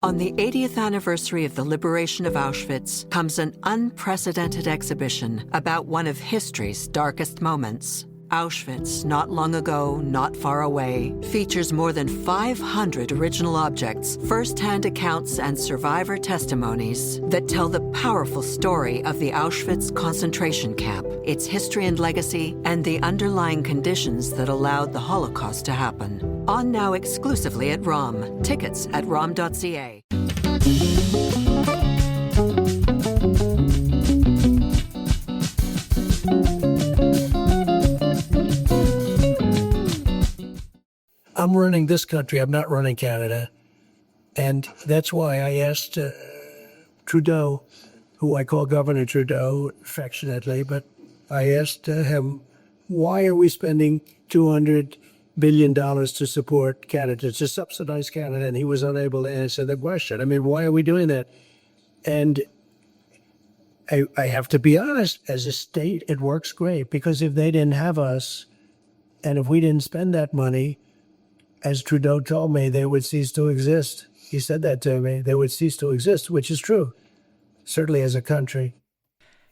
On the 80th anniversary of the liberation of Auschwitz comes an unprecedented exhibition about one of history's darkest moments. Auschwitz, not long ago, not far away, features more than 500 original objects, first-hand accounts, and survivor testimonies that tell the powerful story of the Auschwitz concentration camp, its history and legacy, and the underlying conditions that allowed the Holocaust to happen. On now exclusively at ROM. Tickets at rom.ca. I'm running this country. I'm not running Canada. And that's why I asked Trudeau, who I call Governor Trudeau affectionately, but I asked him, why are we spending $200 billion to support Canada, to subsidize Canada? And he was unable to answer the question. I mean, why are we doing that? And I have to be honest, as a state, it works great, because if they didn't have us, and if we didn't spend that money, as Trudeau told me, they would cease to exist. He said that to me. They would cease to exist, which is true, certainly as a country.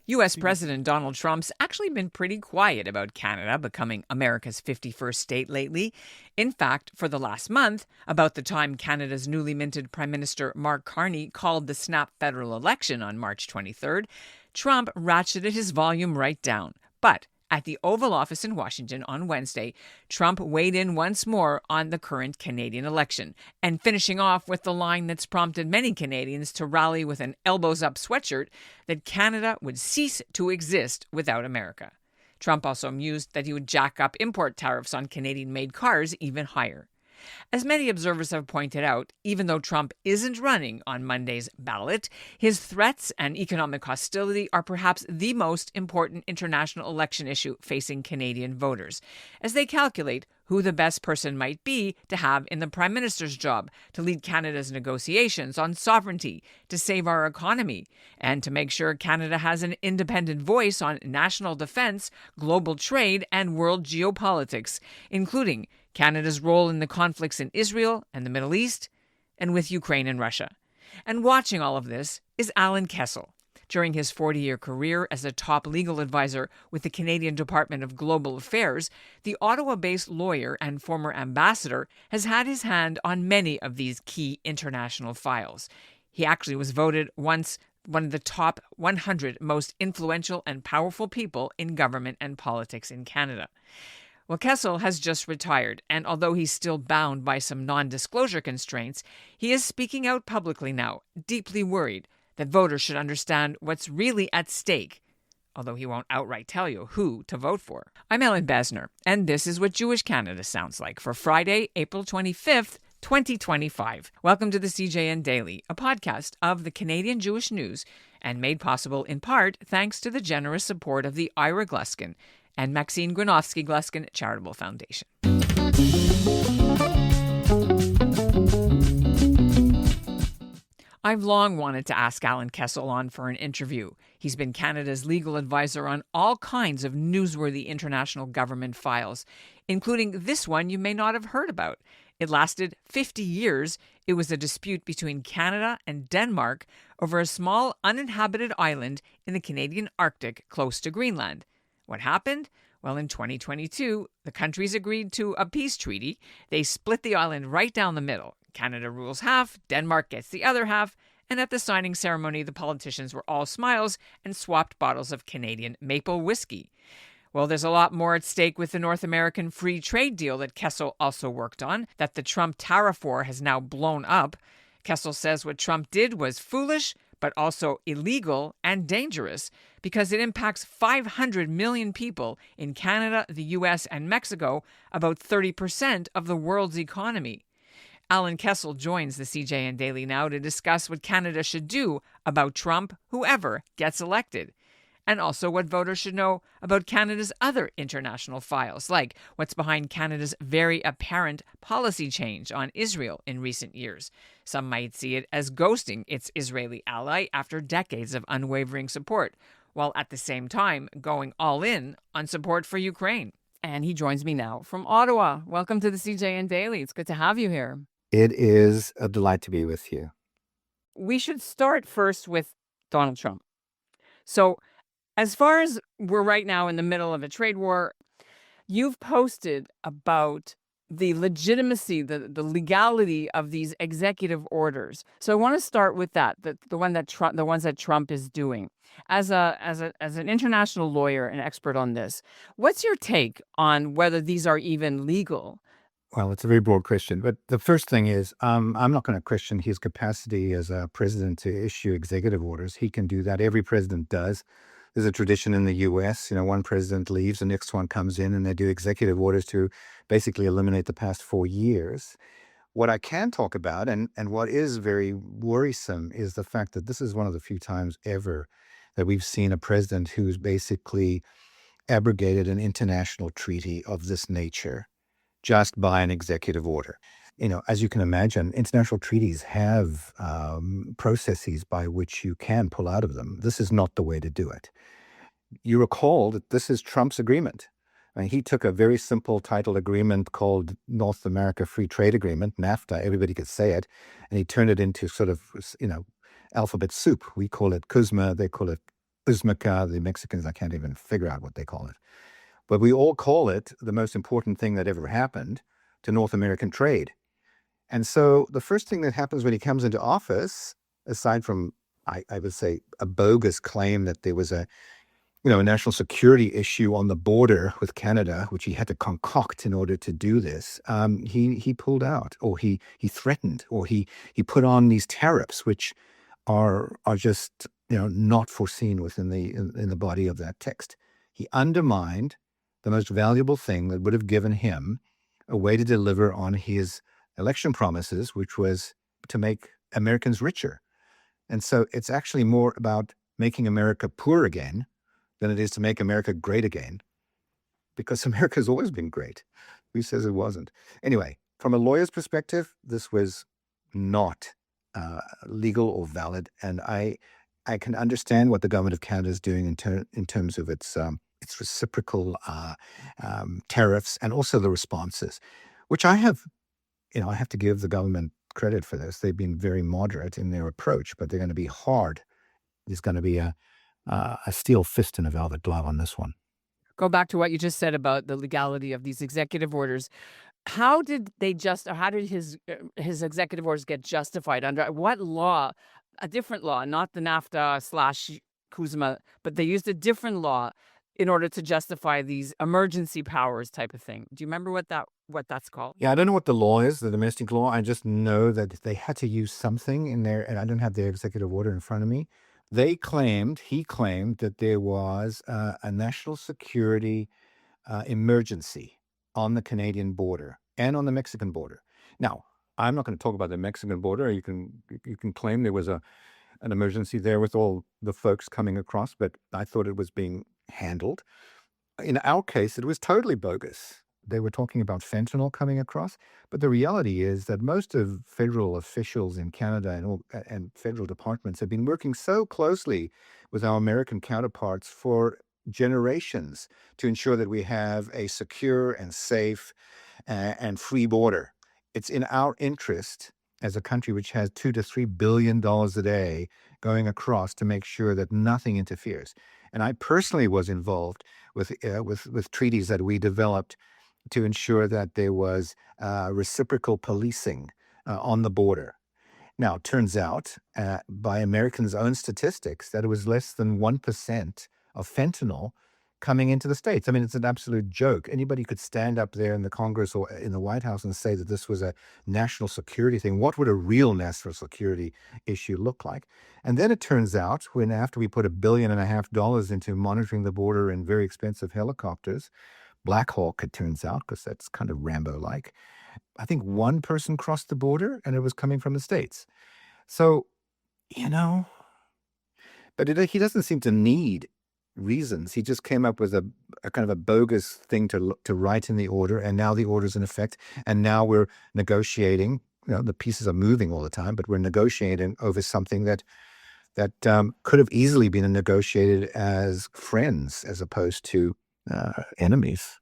U.S. President Donald Trump's actually been pretty quiet about Canada becoming America's 51st state lately. In fact, for the last month, about the time Canada's newly minted Prime Minister Mark Carney called the snap federal election on March 23rd, Trump ratcheted his volume right down. But at the Oval Office in Washington on Wednesday, Trump weighed in once more on the current Canadian election, and finishing off with the line that's prompted many Canadians to rally with an elbows-up sweatshirt that Canada would cease to exist without America. Trump also mused that he would jack up import tariffs on Canadian-made cars even higher. As many observers have pointed out, even though Trump isn't running on Monday's ballot, his threats and economic hostility are perhaps the most important international election issue facing Canadian voters, as they calculate who the best person might be to have in the Prime Minister's job to lead Canada's negotiations on sovereignty, to save our economy, and to make sure Canada has an independent voice on national defense, global trade, and world geopolitics, including Canada's role in the conflicts in Israel and the Middle East, and with Ukraine and Russia. And watching all of this is Alan Kessel. During his 40-year career as a top legal advisor with the Canadian Department of Global Affairs, the Ottawa-based lawyer and former ambassador has had his hand on many of these key international files. He actually was voted once one of the top 100 most influential and powerful people in government and politics in Canada. Well, Kessel has just retired, and although he's still bound by some non-disclosure constraints, he is speaking out publicly now, deeply worried that voters should understand what's really at stake, although he won't outright tell you who to vote for. I'm Ellen Besner, and this is what Jewish Canada sounds like for Friday, April 25th, 2025. Welcome to the CJN Daily, a podcast of the Canadian Jewish News, and made possible in part thanks to the generous support of the Ira Gluskin and Maxine Gronowski-Gluskin Charitable Foundation. I've long wanted to ask Alan Kessel on for an interview. He's been Canada's legal advisor on all kinds of newsworthy international government files, including this one you may not have heard about. It lasted 50 years. It was a dispute between Canada and Denmark over a small uninhabited island in the Canadian Arctic close to Greenland. What happened? Well, in 2022, the countries agreed to a peace treaty. They split the island right down the middle. Canada rules half, Denmark gets the other half, and at the signing ceremony, the politicians were all smiles and swapped bottles of Canadian maple whiskey. Well, there's a lot more at stake with the North American free trade deal that Kessel also worked on, that the Trump tariff war has now blown up. Kessel says what Trump did was foolish, but also illegal and dangerous because it impacts 500 million people in Canada, the U.S., and Mexico, about 30% of the world's economy. Alan Kessel joins the CJN Daily now to discuss what Canada should do about Trump, whoever gets elected, and also what voters should know about Canada's other international files, like what's behind Canada's very apparent policy change on Israel in recent years. Some might see it as ghosting its Israeli ally after decades of unwavering support, while at the same time going all in on support for Ukraine. And he joins me now from Ottawa. Welcome to the CJN Daily. It's good to have you here. It is a delight to be with you. we should start first with Donald Trump. So, as far as we're right now in the middle of a trade war, you've posted about the legitimacy, the legality of these executive orders. So I want to start with that, the ones that Trump is doing. As an international lawyer and expert on this, what's your take on whether these are even legal? Well, it's a very broad question, but the first thing is, I'm not going to question his capacity as a president to issue executive orders. He can do that. Every president does. There's a tradition in the U.S. One president leaves, the next one comes in, and they do executive orders to basically eliminate the past 4 years. What I can talk about, and what is very worrisome, is the fact that this is one of the few times ever that we've seen a president who's basically abrogated an international treaty of this nature just by an executive order. As you can imagine, international treaties have processes by which you can pull out of them. This is not the way to do it. You recall that this is Trump's agreement. I mean, he took a very simple titled agreement called North America Free Trade Agreement, NAFTA, everybody could say it, and he turned it into sort of, alphabet soup. We call it Kuzma, they call it Uzmaka, the Mexicans, I can't even figure out what they call it. But we all call it the most important thing that ever happened to North American trade. And so the first thing that happens when he comes into office, aside from, I would say, a bogus claim that there was a national security issue on the border with Canada, which he had to concoct in order to do this, he pulled out, or he threatened, or he put on these tariffs, which are just not foreseen within the body of that text. He undermined the most valuable thing that would have given him a way to deliver on his election promises, which was to make Americans richer. And so it's actually more about making America poor again than it is to make America great again, because America has always been great. Who says it wasn't? Anyway, from a lawyer's perspective, this was not legal or valid. And I can understand what the government of Canada is doing in terms of its reciprocal tariffs and also the responses, which I have to give the government credit for this. They've been very moderate in their approach, but they're going to be hard. There's going to be a steel fist and a velvet glove on this one. Go back to what you just said about the legality of these executive orders. How did his executive orders get justified? Under what law? A different law, not the NAFTA / Kuzma, but they used a different law in order to justify these emergency powers type of thing. Do you remember what that's called? Yeah, I don't know what the law is, the domestic law. I just know that they had to use something in there, and I don't have their executive order in front of me. He claimed that there was a national security emergency on the Canadian border and on the Mexican border. Now, I'm not going to talk about the Mexican border. You can claim there was an emergency there with all the folks coming across, but I thought it was being handled. In our case, it was totally bogus. They were talking about fentanyl coming across, but the reality is that most of federal officials in Canada and federal departments have been working so closely with our American counterparts for generations to ensure that we have a secure and safe and free border. It's in our interest as a country which has $2 to $3 billion a day going across to make sure that nothing interferes. And I personally was involved with treaties that we developed to ensure that there was reciprocal policing on the border. Now, it turns out, by Americans' own statistics, that it was less than 1% of fentanyl coming into the States. I mean, it's an absolute joke. Anybody could stand up there in the Congress or in the White House and say that this was a national security thing. What would a real national security issue look like? And then it turns out, after we put $1.5 billion into monitoring the border in very expensive helicopters, Black Hawk, it turns out, because that's kind of Rambo-like, I think one person crossed the border and it was coming from the States. So, but he doesn't seem to need reasons. He just came up with a kind of a bogus thing to write in the order, and now the order's in effect, and now we're negotiating. The pieces are moving all the time, but we're negotiating over something that could have easily been negotiated as friends as opposed to enemies.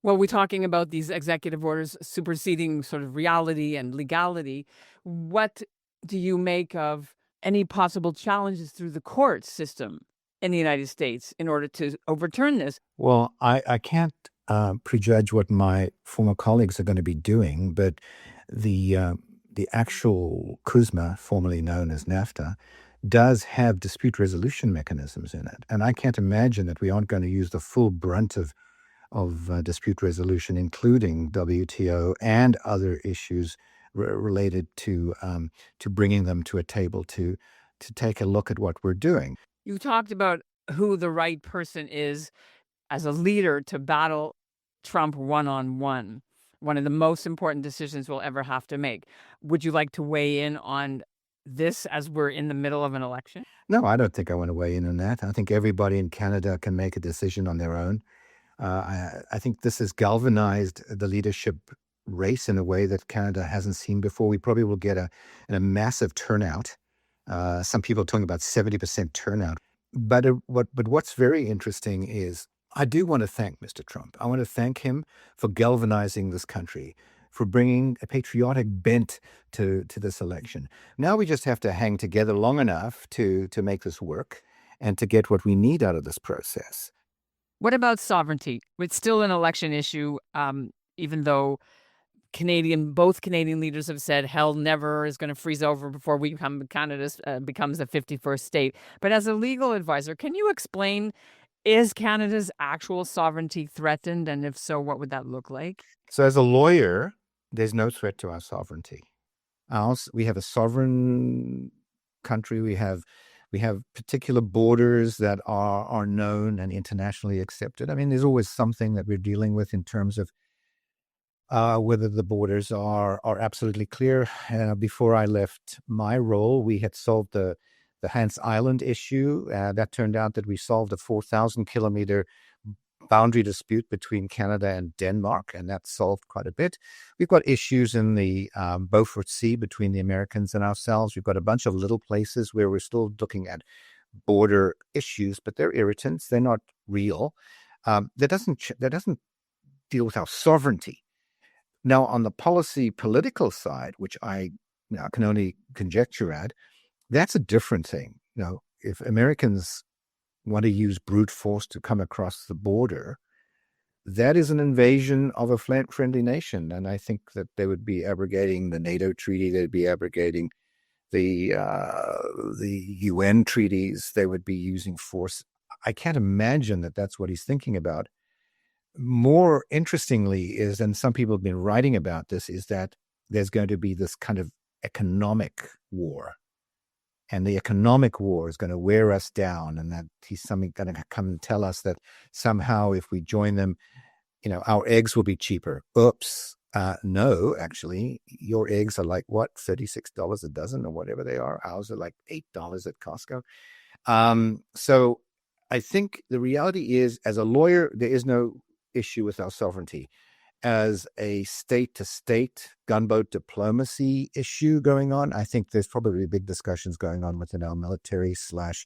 Well, we're talking about these executive orders superseding sort of reality and legality. What do you make of any possible challenges through the court system in the United States in order to overturn this? Well, I can't prejudge what my former colleagues are going to be doing, but the actual CUSMA, formerly known as NAFTA, does have dispute resolution mechanisms in it. And I can't imagine that we aren't going to use the full brunt of dispute resolution, including WTO and other issues related to bringing them to a table to take a look at what we're doing. You talked about who the right person is as a leader to battle Trump one-on-one, one of the most important decisions we'll ever have to make. Would you like to weigh in on this as we're in the middle of an election? No, I don't think I want to weigh in on that. I think everybody in Canada can make a decision on their own. I think this has galvanized the leadership race in a way that Canada hasn't seen before. We probably will get a massive turnout. Some people are talking about 70% turnout. But what's very interesting is I do want to thank Mr. Trump. I want to thank him for galvanizing this country, for bringing a patriotic bent to this election. Now we just have to hang together long enough to make this work and to get what we need out of this process. What about sovereignty? It's still an election issue, even though both Canadian leaders have said hell never is going to freeze over before Canada becomes the 51st state. But as a legal advisor, can you explain, is Canada's actual sovereignty threatened? And if so, what would that look like? So as a lawyer, there's no threat to our sovereignty. We have a sovereign country. We have particular borders that are known and internationally accepted. I mean, there's always something that we're dealing with in terms of whether the borders are absolutely clear. Before I left my role, we had solved the Hans Island issue. That turned out that we solved a 4,000-kilometer boundary dispute between Canada and Denmark, and that solved quite a bit. We've got issues in the Beaufort Sea between the Americans and ourselves. We've got a bunch of little places where we're still looking at border issues, but they're irritants. They're not real. That doesn't deal with our sovereignty. Now, on the political side, which I can only conjecture at, that's a different thing. If Americans want to use brute force to come across the border, that is an invasion of a friendly nation. And I think that they would be abrogating the NATO treaty. They'd be abrogating the UN treaties. They would be using force. I can't imagine that that's what he's thinking about. More interestingly is, and some people have been writing about this, is that there's going to be this kind of economic war. And the economic war is going to wear us down, and that he's going to come and tell us that somehow if we join them, our eggs will be cheaper. Oops. No, actually, your eggs are like, what, $36 a dozen or whatever they are. Ours are like $8 at Costco. So I think the reality is, as a lawyer, there is no issue with our sovereignty. As a state-to-state gunboat diplomacy issue going on, I think there's probably big discussions going on within our military / PCO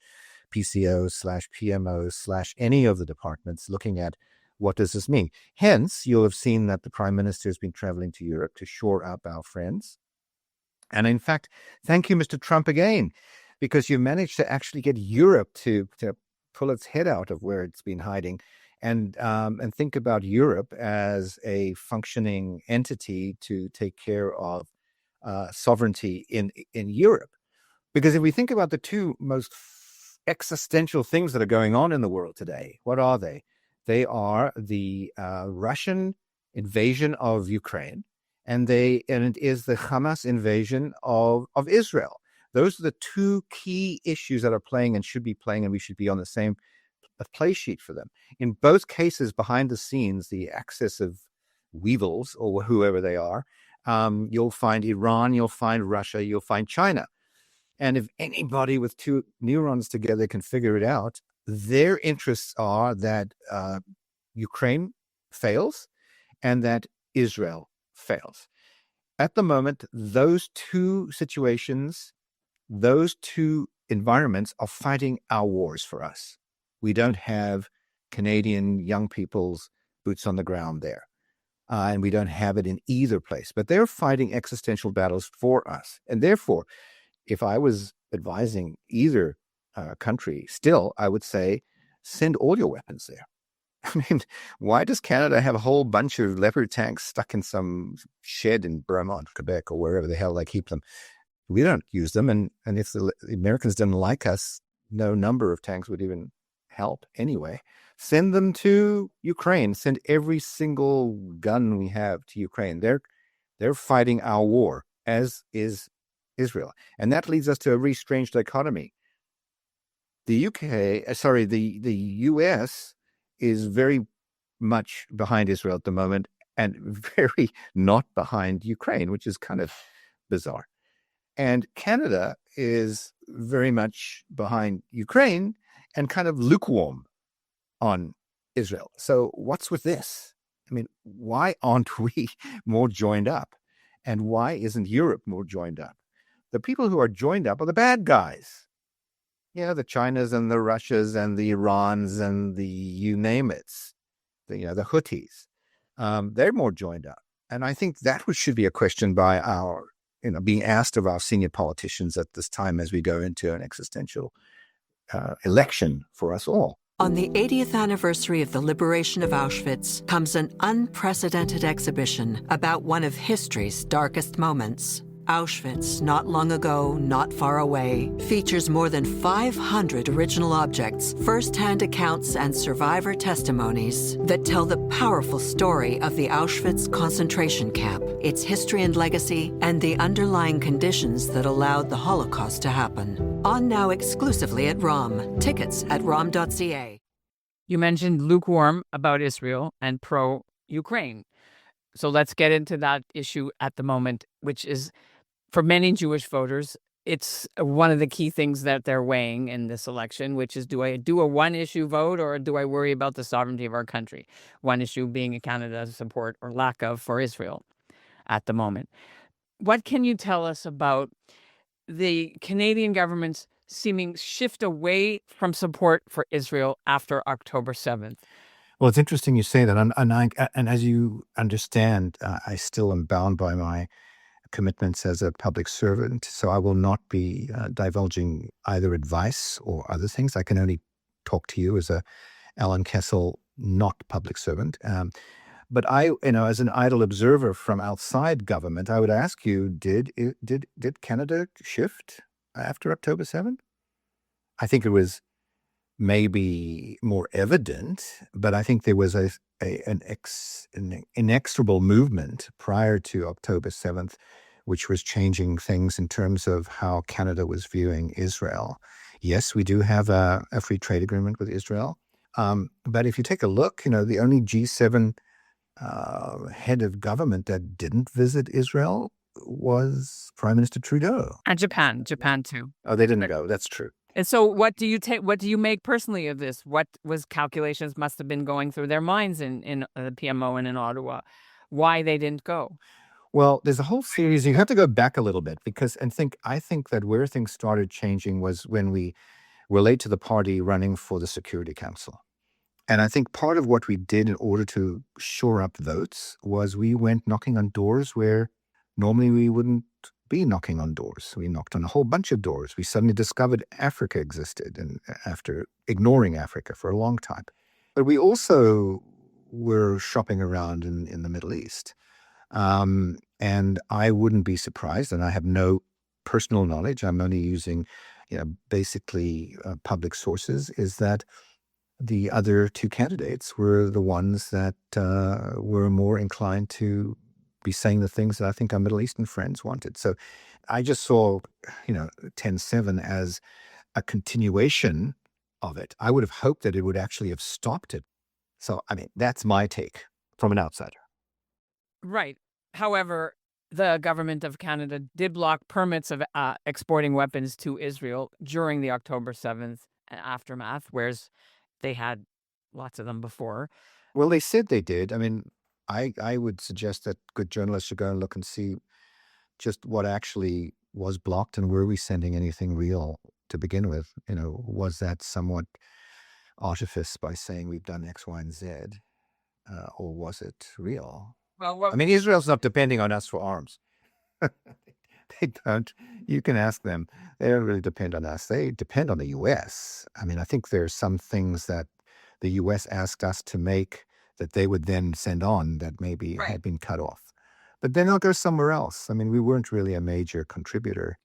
/ PMO / any of the departments looking at what does this mean. Hence, you'll have seen that the Prime Minister has been traveling to Europe to shore up our friends. And in fact, thank you, Mr. Trump, again, because you managed to actually get Europe to pull its head out of where it's been hiding and think about Europe as a functioning entity to take care of sovereignty in Europe. Because if we think about the two most existential things that are going on in the world today, what are they? They are the Russian invasion of Ukraine, and it is the Hamas invasion of Israel. Those are the two key issues that are playing and should be playing, and we should be on the same play sheet for them. In both cases, behind the scenes, the axis of weevils, or whoever they are, you'll find Iran, you'll find Russia, you'll find China. And if anybody with two neurons together can figure it out, their interests are that Ukraine fails and that Israel fails. At the moment, those two situations, those two environments are fighting our wars for us. We don't have Canadian young people's boots on the ground there. And we don't have it in either place. But they're fighting existential battles for us. And therefore, if I was advising either country. Still, I would say send all your weapons there. I mean, why does Canada have a whole bunch of Leopard tanks stuck in some shed in Vermont, Quebec, or wherever the hell they keep them? We don't use them, and if the Americans didn't like us, no number of tanks would even help anyway. Send them to Ukraine. Send every single gun we have to Ukraine. They're fighting our war, as is Israel. And that leads us to a very strange dichotomy. The US is very much behind Israel at the moment and very not behind Ukraine, which is kind of bizarre. And Canada is very much behind Ukraine and kind of lukewarm on Israel. So what's with this? I mean, why aren't we more joined up? And why isn't Europe more joined up? The people who are joined up are the bad guys. Yeah, the Chinas and the Russias and the Irans and the you name it, the Houthis. They're more joined up. And I think that should be a question by our, being asked of our senior politicians at this time as we go into an existential election for us all. On the 80th anniversary of the liberation of Auschwitz comes an unprecedented exhibition about one of history's darkest moments. Auschwitz, not long ago, not far away, features more than 500 original objects, first-hand accounts, and survivor testimonies that tell the powerful story of the Auschwitz concentration camp, its history and legacy, and the underlying conditions that allowed the Holocaust to happen. On now exclusively at ROM. Tickets at rom.ca. You mentioned lukewarm about Israel and pro-Ukraine. So let's get into that issue at the moment, which is, for many Jewish voters, it's one of the key things that they're weighing in this election, which is, do I do a one-issue vote or do I worry about the sovereignty of our country? One issue being Canada's support or lack of for Israel at the moment. What can you tell us about the Canadian government's seeming shift away from support for Israel after October 7th? Well, it's interesting you say that. And as you understand, I still am bound by my commitments as a public servant. So I will not be divulging either advice or other things. I can only talk to you as a Alan Kessel, not public servant. But I, as an idle observer from outside government, I would ask you, did Canada shift after October 7th? I think it was maybe more evident, but I think there was an inexorable movement prior to October 7th, which was changing things in terms of how Canada was viewing Israel. Yes, we do have a free trade agreement with Israel. But if you take a look, the only G7 head of government that didn't visit Israel was Prime Minister Trudeau. And Japan too. Oh, they didn't go. That's true. And so what do you make personally of this? What was calculations must have been going through their minds in the PMO and in Ottawa, why they didn't go? Well, there's a whole series. You have to go back a little bit I think that where things started changing was when we were late to the party running for the Security Council. And I think part of what we did in order to shore up votes was we went knocking on doors where normally we wouldn't be knocking on doors. We knocked on a whole bunch of doors. We suddenly discovered Africa existed, and after ignoring Africa for a long time. But we also were shopping around in the Middle East. And I wouldn't be surprised, and I have no personal knowledge, I'm only using basically public sources, is that the other two candidates were the ones that were more inclined to be saying the things that I think our Middle Eastern friends wanted. So I just saw, 10-7 as a continuation of it. I would have hoped that it would actually have stopped it. So, that's my take from an outsider. Right. However, the government of Canada did block permits of exporting weapons to Israel during the October 7th aftermath, whereas they had lots of them before. Well, they said they did. I would suggest that good journalists should go and look and see just what actually was blocked and were we sending anything real to begin with? Was that somewhat artifice by saying we've done X, Y, and Z, or was it real? Well, Israel's not depending on us for arms. They don't. You can ask them. They don't really depend on us. They depend on the U.S. I mean, I think there's some things that the U.S. asked us to make that they would then send on that maybe had been cut off. But then they'll go somewhere else. I mean, we weren't really a major contributor.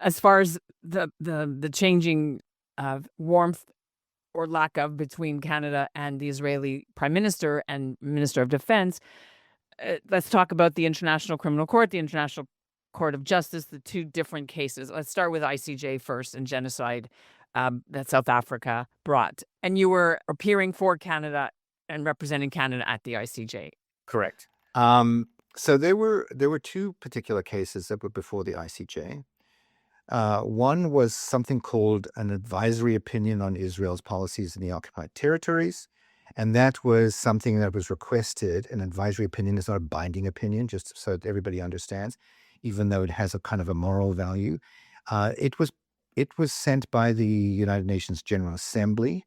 As far as the changing warmth or lack of between Canada and the Israeli Prime Minister and Minister of Defense, let's talk about the International Criminal Court, the International Court of Justice, the two different cases. Let's start with ICJ first and genocide that South Africa brought. And you were appearing for Canada and representing Canada at the ICJ. Correct. So there were two particular cases that were before the ICJ. One was something called an advisory opinion on Israel's policies in the occupied territories. And that was something that was requested. An advisory opinion is not a binding opinion, just so that everybody understands, even though it has a kind of a moral value. It was sent by the United Nations General Assembly,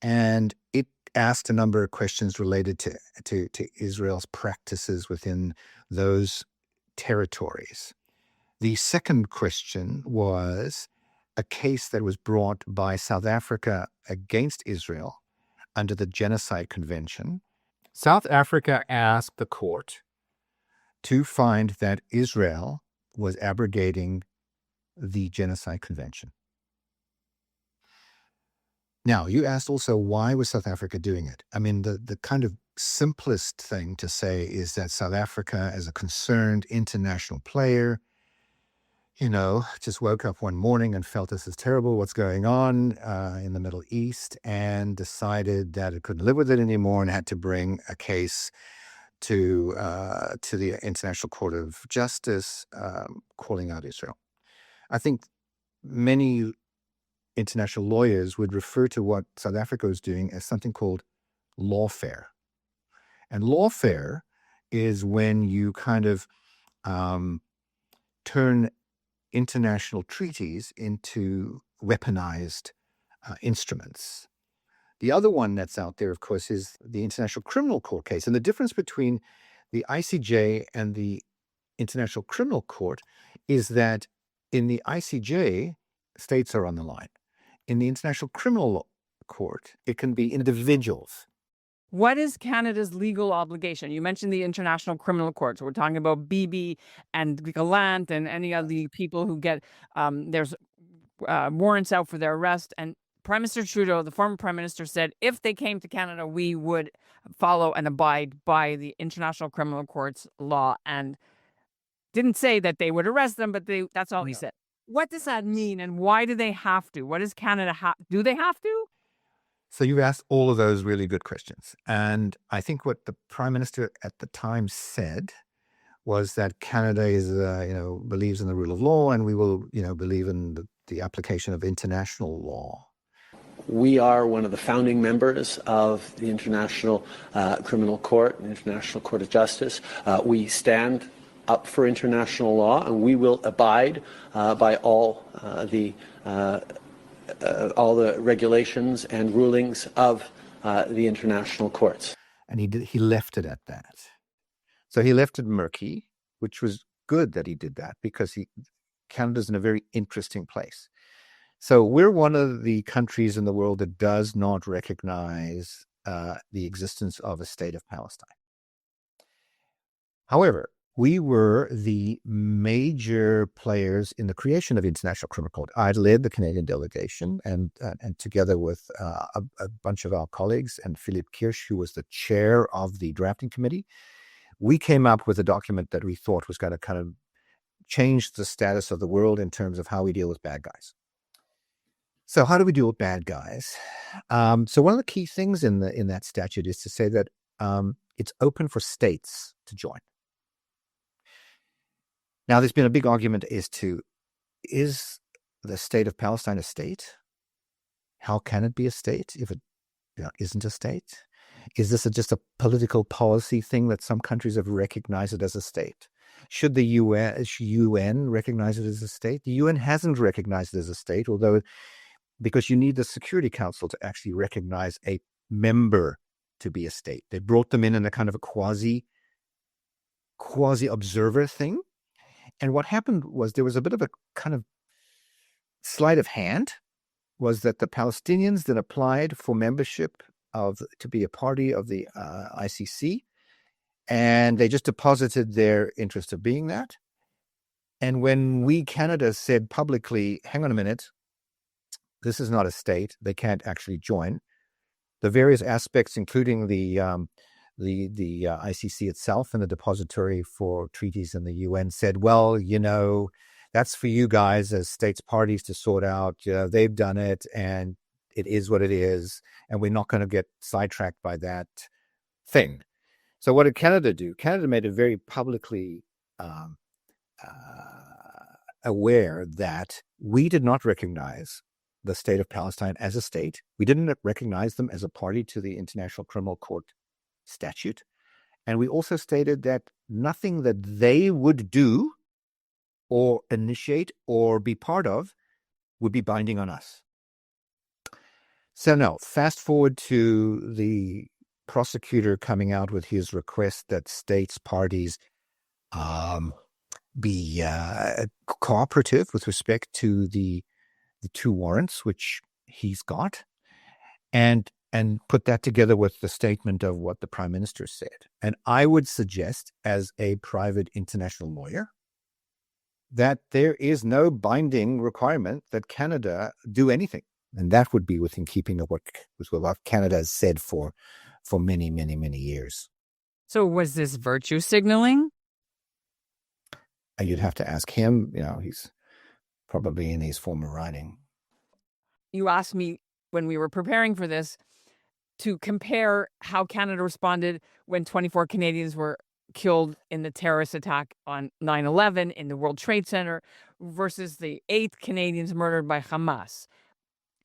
and it asked a number of questions related to Israel's practices within those territories. The second question was a case that was brought by South Africa against Israel under the Genocide Convention. South Africa asked the court to find that Israel was abrogating the Genocide Convention. Now, you asked also, why was South Africa doing it? I mean, the kind of simplest thing to say is that South Africa, as a concerned international player, just woke up one morning and felt this is terrible, what's going on in the Middle East, and decided that it couldn't live with it anymore and had to bring a case to the International Court of Justice, calling out Israel. I think many international lawyers would refer to what South Africa was doing as something called lawfare. And lawfare is when you kind of turn international treaties into weaponized instruments. The other one that's out there, of course, is the International Criminal Court case. And the difference between the ICJ and the International Criminal Court is that in the ICJ, states are on the line. In the International Criminal Court, it can be individuals. What is Canada's legal obligation? You mentioned the International Criminal Court. So we're talking about Bibi and Gallant and any of the people who get, there's warrants out for their arrest. And Prime Minister Trudeau, the former Prime Minister, said if they came to Canada, we would follow and abide by the International Criminal Court's law, and didn't say that they would arrest them, but that's all he said. What does that mean, and why do they have to? What does Canada do they have to? So you've asked all of those really good questions. And I think what the Prime Minister at the time said was that Canada is, believes in the rule of law, and we will, believe in the application of international law. We are one of the founding members of the International Criminal Court, the International Court of Justice. We stand up for international law, and we will abide by all the regulations and rulings of the international courts. And he left it at that. So he left it murky, which was good that he did that, because Canada's in a very interesting place. So we're one of the countries in the world that does not recognize the existence of a state of Palestine. However, we were the major players in the creation of the International Criminal Court. I led the Canadian delegation, and together with a bunch of our colleagues and Philippe Kirsch, who was the chair of the drafting committee, we came up with a document that we thought was going to kind of change the status of the world in terms of how we deal with bad guys. So how do we deal with bad guys? So one of the key things in that statute is to say that it's open for states to join. Now, there's been a big argument as to, is the state of Palestine a state? How can it be a state if it isn't a state? Is this just a political policy thing that some countries have recognized it as a state? Should the UN recognize it as a state? The UN hasn't recognized it as a state, because you need the Security Council to actually recognize a member to be a state. They brought them in a kind of a quasi-observer thing. And what happened was there was a bit of a kind of sleight of hand, was that the Palestinians then applied for membership to be a party of the ICC, and they just deposited their interest of being that. And when we, Canada, said publicly, hang on a minute, this is not a state, they can't actually join, the various aspects, including the ICC itself and the depository for treaties in the UN, said, well, that's for you guys as states parties to sort out. They've done it, and it is what it is, and we're not going to get sidetracked by that thing. So what did Canada do? Canada made it very publicly aware that we did not recognize the state of Palestine as a state. We didn't recognize them as a party to the International Criminal Court statute. And we also stated that nothing that they would do or initiate or be part of would be binding on us. So no, fast forward to the prosecutor coming out with his request that states parties be cooperative with respect to the two warrants which he's got, and put that together with the statement of what the Prime Minister said. And I would suggest, as a private international lawyer, that there is no binding requirement that Canada do anything. And that would be within keeping of what Canada has said for many, many, many years. So was this virtue signaling? And you'd have to ask him. He's probably in his former writing. You asked me when we were preparing for this to compare how Canada responded when 24 Canadians were killed in the terrorist attack on 9/11 in the World Trade Center versus the 8 Canadians murdered by Hamas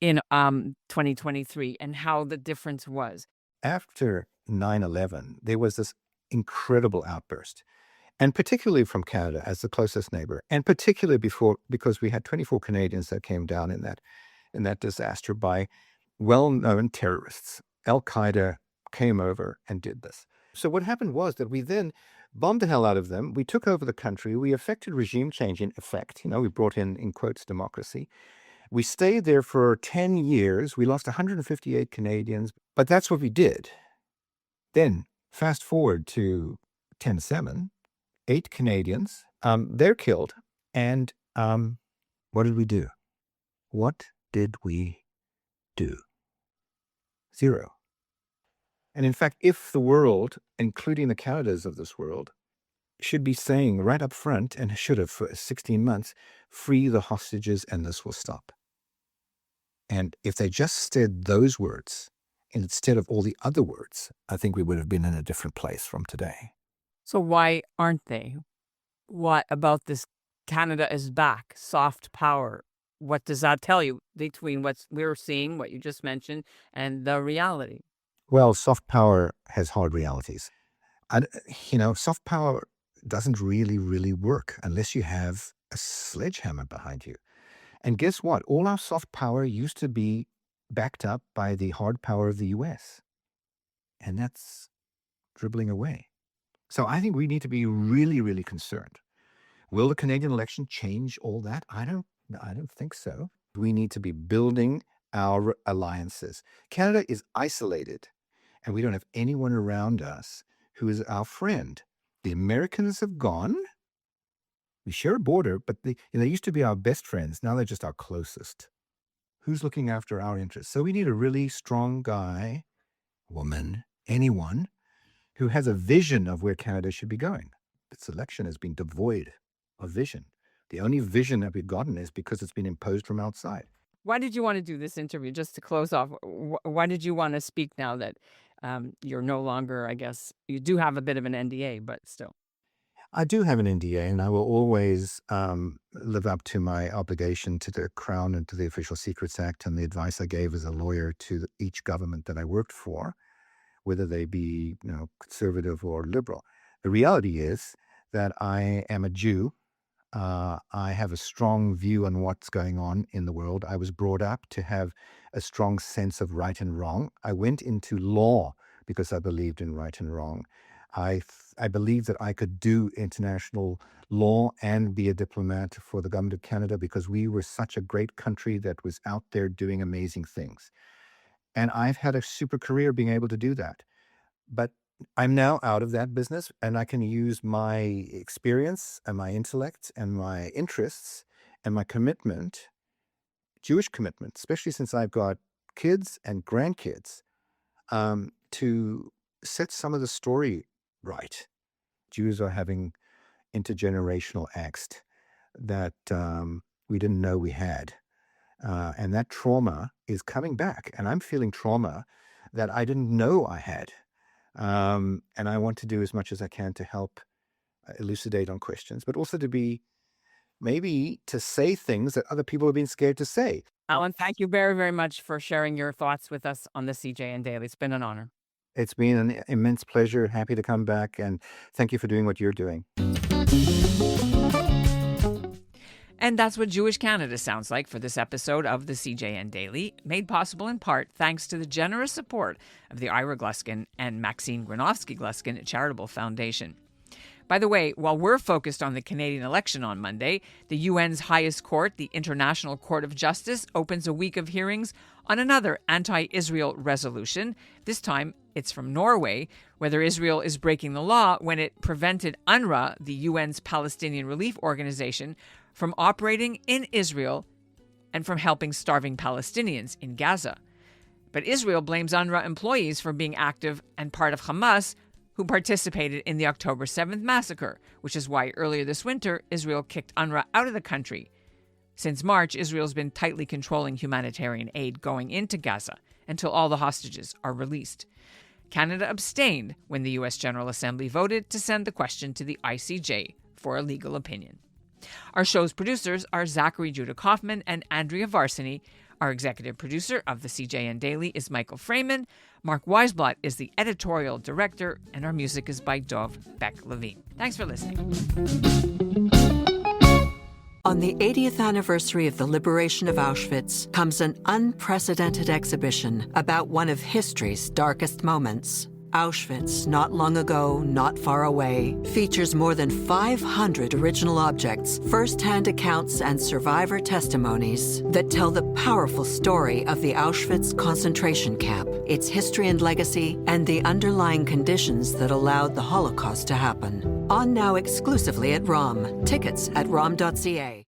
in 2023, and how the difference was. After 9/11, there was this incredible outburst, and particularly from Canada as the closest neighbor, and particularly because we had 24 Canadians that came down in that disaster by well-known terrorists. Al-Qaeda came over and did this. So what happened was that we then bombed the hell out of them. We took over the country. We effected regime change in effect. We brought in quotes, democracy. We stayed there for 10 years. We lost 158 Canadians, but that's what we did. Then fast forward to 10/7, 8 Canadians, they're killed. And what did we do? What did we do? Zero. And in fact, if the world, including the Canadas of this world, should be saying right up front, and should have for 16 months, free the hostages and this will stop. And if they just said those words instead of all the other words, I think we would have been in a different place from today. So why aren't they? What about this Canada is back, soft power? What does that tell you between what we're seeing, what you just mentioned, and the reality? Well, soft power has hard realities. Soft power doesn't really work unless you have a sledgehammer behind you. And guess what? All our soft power used to be backed up by the hard power of the US. And that's dribbling away. So I think we need to be really, really concerned. Will the Canadian election change all that? I don't think so. We need to be building our alliances. Canada is isolated, and we don't have anyone around us who is our friend. The Americans have gone. We share a border, but they used to be our best friends. Now they're just our closest. Who's looking after our interests? So we need a really strong guy, woman, anyone who has a vision of where Canada should be going. This election has been devoid of vision. The only vision that we've gotten is because it's been imposed from outside. Why did you want to do this interview? Just to close off, why did you want to speak now that you're no longer, I guess, you do have a bit of an NDA, but still? I do have an NDA, and I will always live up to my obligation to the Crown and to the Official Secrets Act and the advice I gave as a lawyer to each government that I worked for, whether they be conservative or liberal. The reality is that I am a Jew. I have a strong view on what's going on in the world. I was brought up to have a strong sense of right and wrong. I went into law because I believed in right and wrong. I believe that I could do international law and be a diplomat for the government of Canada because we were such a great country that was out there doing amazing things. And I've had a super career being able to do that. But I'm now out of that business, and I can use my experience and my intellect and my interests and my commitment, Jewish commitment, especially since I've got kids and grandkids, to set some of the story right. Jews are having intergenerational angst that we didn't know we had. And that trauma is coming back. And I'm feeling trauma that I didn't know I had. And I want to do as much as I can to help elucidate on questions, but also to be maybe to say things that other people have been scared to say. Alan, thank you very, very much for sharing your thoughts with us on the CJN Daily. It's been an honor. It's been an immense pleasure. Happy to come back. And thank you for doing what you're doing. And that's what Jewish Canada sounds like for this episode of the CJN Daily, made possible in part thanks to the generous support of the Ira Gluskin and Maxine Granovsky-Gluskin Charitable Foundation. By the way, while we're focused on the Canadian election on Monday, the UN's highest court, the International Court of Justice, opens a week of hearings on another anti-Israel resolution. This time, it's from Norway, whether Israel is breaking the law when it prevented UNRWA, the UN's Palestinian relief organization, from operating in Israel and from helping starving Palestinians in Gaza. But Israel blames UNRWA employees for being active and part of Hamas, who participated in the October 7th massacre, which is why earlier this winter, Israel kicked UNRWA out of the country. Since March, Israel's been tightly controlling humanitarian aid going into Gaza until all the hostages are released. Canada abstained when the U.S. General Assembly voted to send the question to the ICJ for a legal opinion. Our show's producers are Zachary Judah Kaufman and Andrea Varsany. Our executive producer of the CJN Daily is Michael Freeman. Mark Weisblatt is the editorial director, and our music is by Dov Beck-Levine. Thanks for listening. On the 80th anniversary of the liberation of Auschwitz comes an unprecedented exhibition about one of history's darkest moments. Auschwitz, not long ago, not far away, features more than 500 original objects, first-hand accounts, and survivor testimonies that tell the powerful story of the Auschwitz concentration camp, its history and legacy, and the underlying conditions that allowed the Holocaust to happen. On now exclusively at ROM. Tickets at rom.ca.